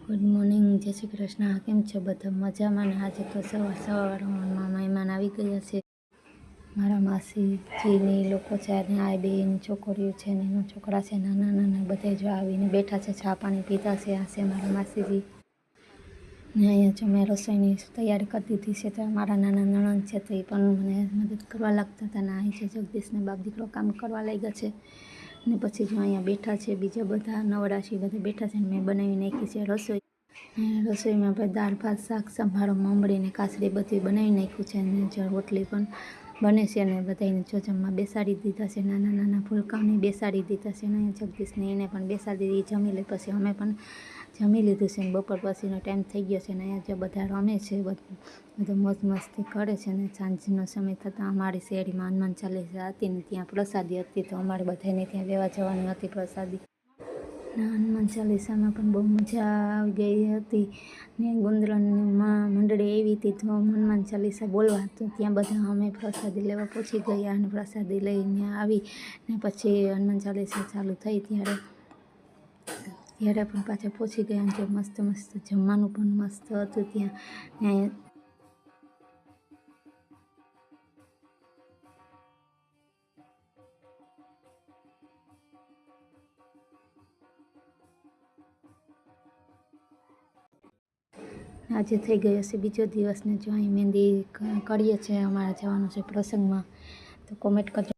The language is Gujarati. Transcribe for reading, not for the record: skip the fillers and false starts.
ગુડ મોર્નિંગ, જય શ્રી કૃષ્ણ। કેમ છો બધા? મજામાં ને? આજે તો સવારમાં મહેમાન આવી ગયા છે। મારા માસીજીની લોકો છે અને આ બેન છોકરીઓ છે ને એના છોકરા છે, નાના નાના બધા જો આવીને બેઠા છે, ચા પાણી પીતા છે। આ છે મારા માસીજી ને અહીંયા જો મેં રસોઈની તૈયારી કરી દીધી છે। તો મારા નાના નણંદ છે તો એ પણ મને મદદ કરવા લાગતા હતા ને અહીં છે જગદીશને બાપ દીકરો કામ કરવા લાગ્યા છે ને પછી જો અહીંયા બેઠા છે બીજા બધા નવરાશી બધા બેઠા છે ને મેં બનાવી નાખી છે રસોઈ। રસોઈમાં આપણે દાળ ભાત શાક સંભારો મમડી ને કાસરી બધી બનાવી નાખ્યું છે અને જો રોટલી પણ બને છે ને બધાને જો જમવા બેસાડી દીધા છે। નાના નાના ભૂલકાઓને બેસાડી દીધા છે ને જગદીશને એને પણ બેસાડી દીધી। જમી લે પછી અમે પણ જમી લીધું છે ને બપોર પછીનો ટાઈમ થઈ ગયો છે ને અહીંયા જો બધા રમે છે, બધું મોજ મસ્તી કરે છે ને સાંજનો સમય થતાં અમારી શેરીમાં હનુમાન ચાલીસા હતી ને ત્યાં પ્રસાદી હતી તો અમારે બધાને ત્યાં લેવા જવાની હતી પ્રસાદી। હનુમાન ચાલીસામાં પણ બહુ મજા આવી ગઈ હતી ને ગુંદરણમાં મંડળી આવી હતી તો હનુમાન ચાલીસા બોલવા તો ત્યાં બધા અમે પ્રસાદી લેવા પહોંચી ગયા અને પ્રસાદી લઈને આવી ને પછી હનુમાન ચાલીસા ચાલુ થઈ ત્યારે પણ પાછા પહોંચી ગયા જે મસ્ત મસ્ત જમવાનું પણ મસ્ત હતું ત્યાં। આજે થઈ ગયો છે બીજો દિવસ ને જો અહીં મહેંદી કરીએ છીએ, અમારે જવાનું છે પ્રસંગમાં તો કોમેન્ટ કરજો।